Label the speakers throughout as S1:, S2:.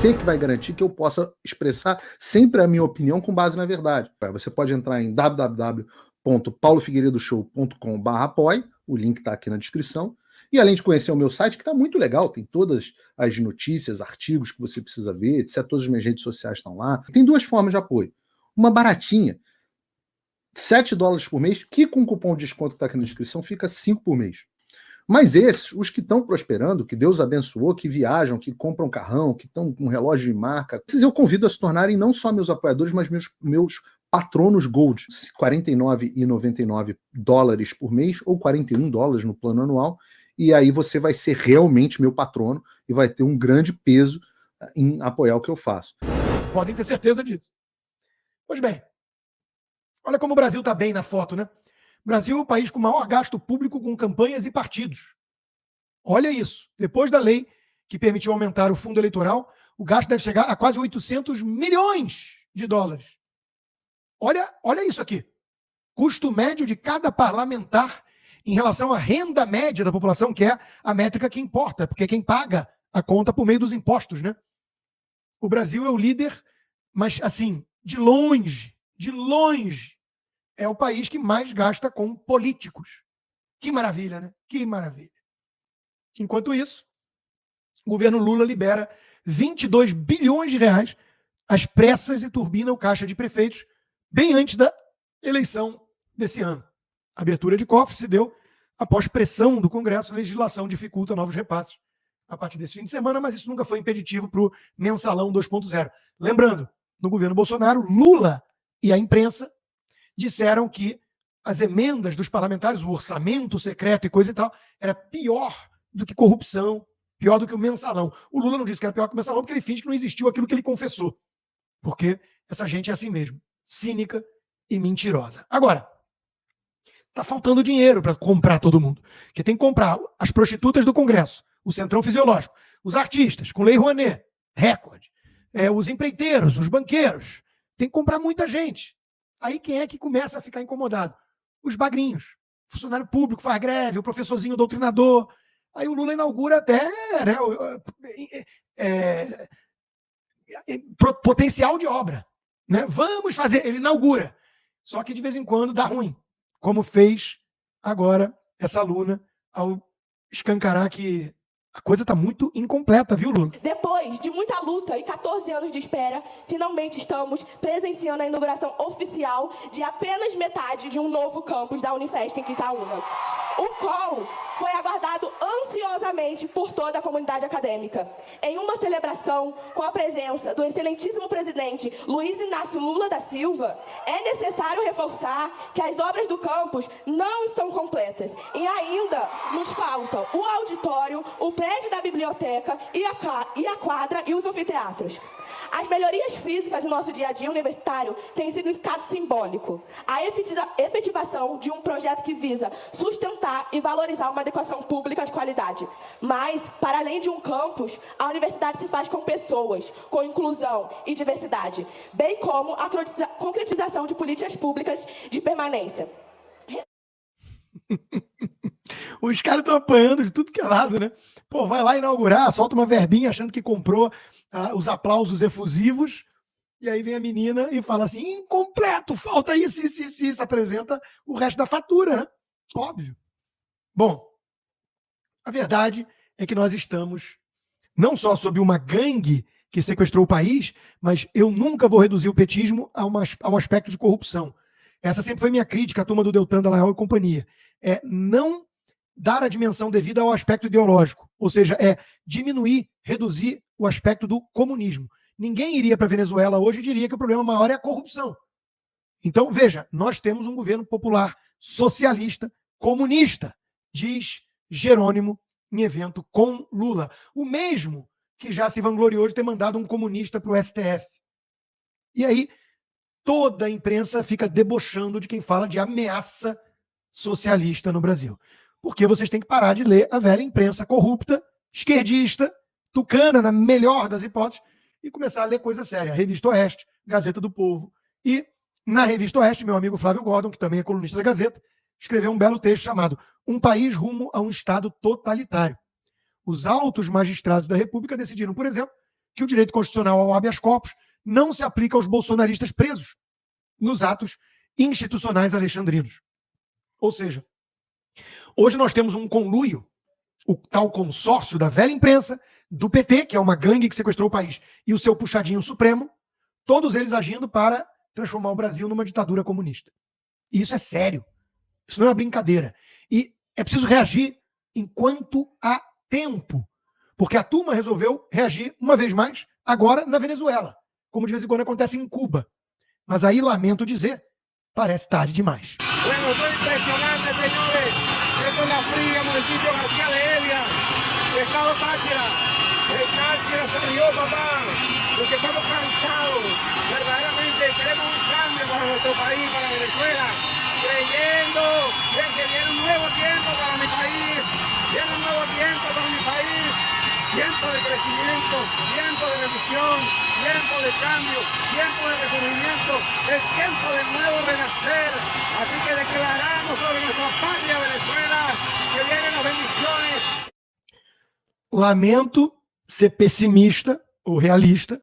S1: você que vai garantir que eu possa expressar sempre a minha opinião com base na verdade. Você pode entrar em www.paulofigueiredoshow.com/apoie, o link está aqui na descrição. E além de conhecer o meu site, que está muito legal, tem todas as notícias, artigos que você precisa ver, etc. Todas as minhas redes sociais estão lá. Tem duas formas de apoio. Uma baratinha, $7 por mês, que com o cupom de desconto que está aqui na descrição fica 5 por mês. Mas esses, os que estão prosperando, que Deus abençoou, que viajam, que compram carrão, que estão com relógio de marca, esses eu convido a se tornarem não só meus apoiadores, mas meus patronos Gold. $49,99 por mês ou $41 no plano anual. E aí você vai ser realmente meu patrono e vai ter um grande peso em apoiar o que eu faço.
S2: Podem ter certeza disso. Pois bem, olha como o Brasil está bem na foto, né? O Brasil é o país com maior gasto público com campanhas e partidos. Olha isso. Depois da lei que permitiu aumentar o fundo eleitoral, o gasto deve chegar a quase 800 milhões de dólares. Olha isso aqui. Custo médio de cada parlamentar em relação à renda média da população, que é a métrica que importa, porque é quem paga a conta por meio dos impostos, né? O Brasil é o líder, mas assim, de longe, é o país que mais gasta com políticos. Que maravilha, né? Que maravilha. Enquanto isso, o governo Lula libera 22 bilhões de reais às pressas e turbina o caixa de prefeitos bem antes da eleição desse ano. A abertura de cofre se deu após pressão do Congresso. A legislação dificulta novos repasses a partir desse fim de semana, mas isso nunca foi impeditivo para o mensalão 2.0. Lembrando, no governo Bolsonaro, Lula e a imprensa disseram que as emendas dos parlamentares, o orçamento secreto e coisa e tal, era pior do que corrupção, pior do que o mensalão. O Lula não disse que era pior que o mensalão porque ele finge que não existiu aquilo que ele confessou. Porque essa gente é assim mesmo, cínica e mentirosa. Agora, está faltando dinheiro para comprar todo mundo. Porque tem que comprar as prostitutas do Congresso, o Centrão Fisiológico, os artistas, com Lei Rouanet, recorde, os empreiteiros, os banqueiros. Tem que comprar muita gente. Aí quem é que começa a ficar incomodado? Os bagrinhos. O funcionário público faz greve, o professorzinho doutrinador. Aí o Lula inaugura até potencial de obra. Né? Vamos fazer, ele inaugura. Só que de vez em quando dá ruim. Como fez agora essa aluna ao escancarar que a coisa está muito incompleta, viu, Lula?
S3: Depois de muita luta e 14 anos de espera, finalmente estamos presenciando a inauguração oficial de apenas metade de um novo campus da Unifesp em Quitaúna. O qual foi aguardado ansiosamente por toda a comunidade acadêmica. Em uma celebração com a presença do excelentíssimo presidente Luiz Inácio Lula da Silva, é necessário reforçar que as obras do campus não estão completas e ainda nos faltam o auditório, o prédio da biblioteca e a quadra e os anfiteatros. As melhorias físicas no nosso dia a dia universitário têm significado simbólico. A efetivação de um projeto que visa sustentar e valorizar uma educação pública de qualidade. Mas, para além de um campus, a universidade se faz com pessoas, com inclusão e diversidade, bem como a concretização de políticas públicas de permanência.
S2: Os caras estão apanhando de tudo que é lado, né? Pô, vai lá inaugurar, solta uma verbinha achando que comprou os aplausos efusivos, e aí vem a menina e fala assim, incompleto, falta isso, apresenta o resto da fatura, né? Óbvio. Bom, a verdade é que nós estamos não só sob uma gangue que sequestrou o país, mas eu nunca vou reduzir o petismo a um aspecto de corrupção. Essa sempre foi minha crítica à turma do Deltan, Dallagnol e companhia. É não dar a dimensão devida ao aspecto ideológico, ou seja, é diminuir, reduzir o aspecto do comunismo. Ninguém iria para a Venezuela hoje e diria que o problema maior é a corrupção. Então, veja, nós temos um governo popular, socialista, comunista, diz Jerônimo em evento com Lula. O mesmo que já se vangloriou de ter mandado um comunista para o STF. E aí, toda a imprensa fica debochando de quem fala de ameaça socialista no Brasil. Porque vocês têm que parar de ler a velha imprensa corrupta, esquerdista, tucana, na melhor das hipóteses, e começar a ler coisa séria. Revista Oeste, Gazeta do Povo. E, na Revista Oeste, meu amigo Flávio Gordon, que também é colunista da Gazeta, escreveu um belo texto chamado Um País Rumo a um Estado Totalitário. Os altos magistrados da República decidiram, por exemplo, que o direito constitucional ao habeas corpus não se aplica aos bolsonaristas presos nos atos institucionais alexandrinos. Ou seja, hoje nós temos um conluio, o tal consórcio da velha imprensa, do PT, que é uma gangue que sequestrou o país, e o seu puxadinho supremo, todos eles agindo para transformar o Brasil numa ditadura comunista. E isso é sério. Isso não é uma brincadeira. E é preciso reagir enquanto há tempo. Porque a turma resolveu reagir, uma vez mais, agora na Venezuela, como de vez em quando acontece em Cuba. Mas aí, lamento dizer, parece tarde demais.
S4: Bueno, estoy impresionante, señores. Esto es la fría, municipio García de Heredia, estado Táchira. El Táchira se rió, papá, porque estamos cansados. Verdaderamente queremos un cambio para nuestro país, para Venezuela, creyendo en que viene un nuevo tiempo para mi país, viene un nuevo tiempo para mi país, tiempo de crecimiento, tiempo de revolución, tiempo de cambio, tiempo de resurgimiento, es tiempo de nuevo renacer. Así que declaramos sobre nuestra patria Venezuela que vienen las bendiciones.
S2: Lamento ser pessimista ou realista,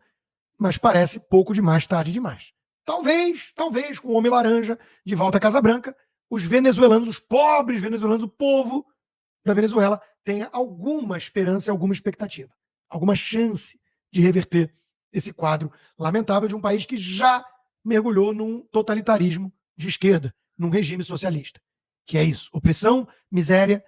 S2: mas parece pouco demais, tarde demais. Talvez, com o Homem-Laranja de volta à Casa Branca, os venezuelanos, os pobres venezuelanos, o povo da Venezuela tenha alguma esperança, alguma expectativa, alguma chance de reverter esse quadro lamentável de um país que já mergulhou num totalitarismo de esquerda, num regime socialista. Que é isso, opressão, miséria,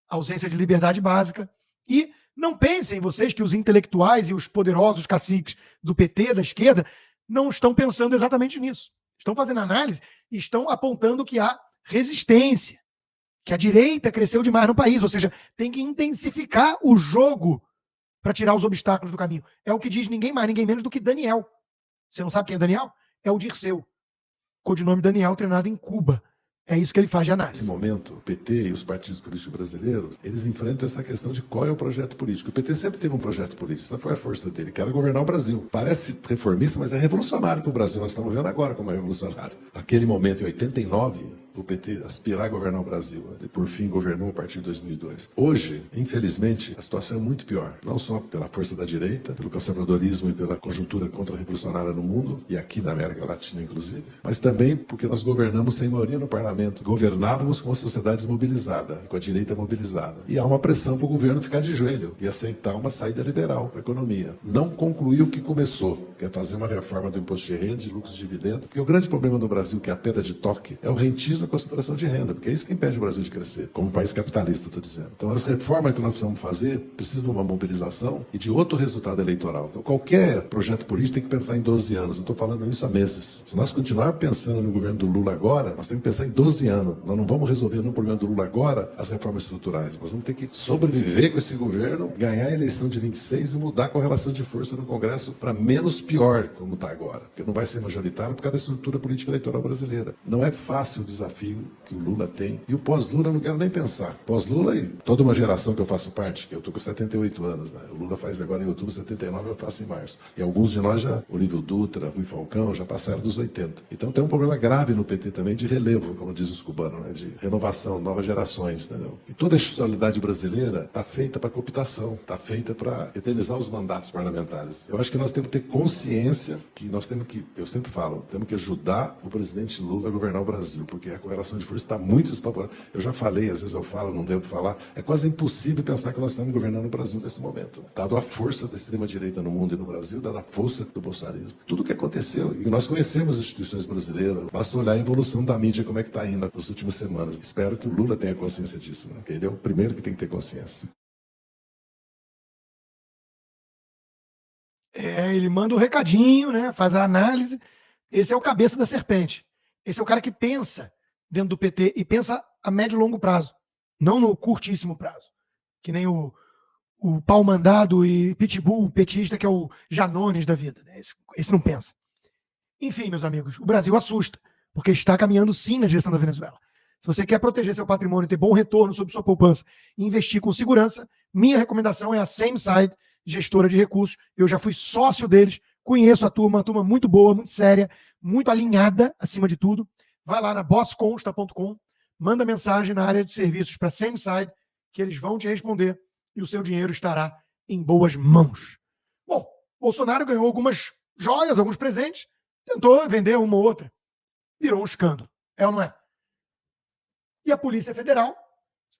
S2: ausência de liberdade básica. E não pensem vocês que os intelectuais e os poderosos caciques do PT, da esquerda, não estão pensando exatamente nisso. Estão fazendo análise e estão apontando que há resistência, que a direita cresceu demais no país, ou seja, tem que intensificar o jogo para tirar os obstáculos do caminho. É o que diz ninguém mais, ninguém menos do que Daniel. Você não sabe quem é Daniel? É o Dirceu. Codinome Daniel, treinado em Cuba. É isso que ele faz de análise.
S5: Nesse momento, o PT e os partidos políticos brasileiros, eles enfrentam essa questão de qual é o projeto político. O PT sempre teve um projeto político, essa foi a força dele, que era governar o Brasil. Parece reformista, mas é revolucionário para o Brasil. Nós estamos vendo agora como é revolucionário. Naquele momento, em 89, o PT aspirar a governar o Brasil. Ele, por fim, governou a partir de 2002. Hoje, infelizmente, a situação é muito pior. Não só pela força da direita, pelo conservadorismo e pela conjuntura contra-revolucionária no mundo, e aqui na América Latina, inclusive, mas também porque nós governamos sem maioria no parlamento. Governávamos com a sociedade desmobilizada, com a direita mobilizada. E há uma pressão para o governo ficar de joelho e aceitar uma saída liberal para a economia. Não concluir o que começou, que é fazer uma reforma do imposto de renda, de lucros de dividendo, porque o grande problema do Brasil, que é a pedra de toque, é o rentismo, concentração de renda, porque é isso que impede o Brasil de crescer, como um país capitalista, estou dizendo. Então, as reformas que nós precisamos fazer precisam de uma mobilização e de outro resultado eleitoral. Então, qualquer projeto político tem que pensar em 12 anos. Eu estou falando isso há meses. Se nós continuarmos pensando no governo do Lula agora, nós temos que pensar em 12 anos. Nós não vamos resolver no problema do Lula agora as reformas estruturais. Nós vamos ter que sobreviver com esse governo, ganhar a eleição de 26 e mudar a correlação de força no Congresso para menos pior, como está agora. Porque não vai ser majoritário por causa da estrutura política eleitoral brasileira. Não é fácil o desafio que o Lula tem. E o pós-Lula eu não quero nem pensar. Pós-Lula e toda uma geração que eu faço parte, que eu estou com 78 anos, né? O Lula faz agora em outubro 79, eu faço em março. E alguns de nós já, Olívio Dutra, Rui Falcão, já passaram dos 80. Então tem um problema grave no PT também de relevo, como dizem os cubanos, né? De renovação, novas gerações, entendeu? E toda a institucionalidade brasileira está feita para cooptação, está feita para eternizar os mandatos parlamentares. Eu acho que nós temos que ter consciência que nós temos que, eu sempre falo, temos que ajudar o presidente Lula a governar o Brasil, porque a correlação de força está muito desfavorável. Eu já falei, às vezes eu falo, não devo falar, é quase impossível pensar que nós estamos governando o Brasil nesse momento. Dado a força da extrema-direita no mundo e no Brasil, dado a força do bolsonarismo. Tudo o que aconteceu, e nós conhecemos as instituições brasileiras, basta olhar a evolução da mídia, como é que está indo nas últimas semanas. Espero que o Lula tenha consciência disso, né? Porque ele é o primeiro que tem que ter consciência.
S2: Ele manda o recadinho, né? Faz a análise. Esse é o cabeça da serpente. Esse é o cara que pensa dentro do PT e pensa a médio e longo prazo, não no curtíssimo prazo. Que nem o pau mandado e pitbull petista, que é o Janones da vida. Né? Esse não pensa. Enfim, meus amigos, o Brasil assusta, porque está caminhando sim na direção da Venezuela. Se você quer proteger seu patrimônio, ter bom retorno sobre sua poupança e investir com segurança, minha recomendação é a Sameside, gestora de recursos. Eu já fui sócio deles, conheço a turma, uma turma muito boa, muito séria, muito alinhada, acima de tudo. Vai lá na bossconsta.com, manda mensagem na área de serviços para Sameside, que eles vão te responder e o seu dinheiro estará em boas mãos. Bom, Bolsonaro ganhou algumas joias, alguns presentes, tentou vender uma ou outra. Virou um escândalo. É ou não é? E a Polícia Federal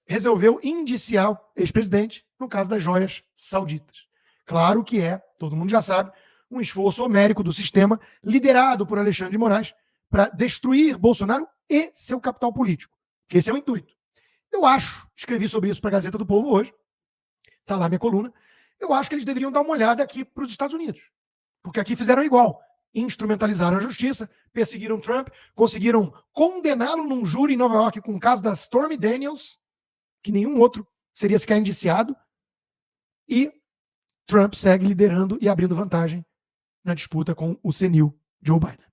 S2: resolveu indiciar o ex-presidente no caso das joias sauditas. Claro que todo mundo já sabe, um esforço homérico do sistema liderado por Alexandre de Moraes para destruir Bolsonaro e seu capital político. Que esse é o intuito. Eu acho, escrevi sobre isso para a Gazeta do Povo hoje, está lá minha coluna, eu acho que eles deveriam dar uma olhada aqui para os Estados Unidos. Porque aqui fizeram igual. Instrumentalizaram a justiça, perseguiram Trump, conseguiram condená-lo num júri em Nova York com o caso da Stormy Daniels, que nenhum outro seria sequer indiciado, e Trump segue liderando e abrindo vantagem na disputa com o senil Joe Biden.